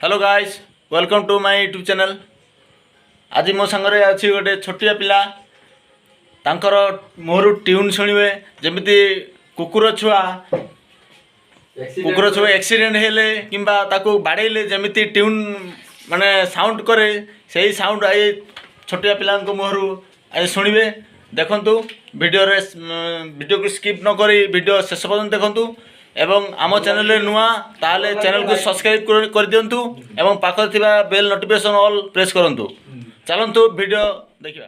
Hello guys, welcome to my YouTube channel. आज मो सांगरे अच्छी गोटे छोटिया पिला तांकर मोहरु ट्यून शुणवे जमीती कुकुर छुआ एक्सीडेंट हेले किंबा ताको बाड़ेले जमीती ट्यून माने साउंड करे सही साउंड आई छोटिया पिला मोहरु आज शुणवे। देखंतु वीडियो को स्किप न करी वीडियो शेष पर्यंत देखंतु एवं आम चैनल नुआ ताले चैनल को सब्सक्राइब कर दियंतु एवं पाखर थिबा बेल नोटिफिकेशन ऑल प्रेस करंतु। चलंतु वीडियो देखिबा।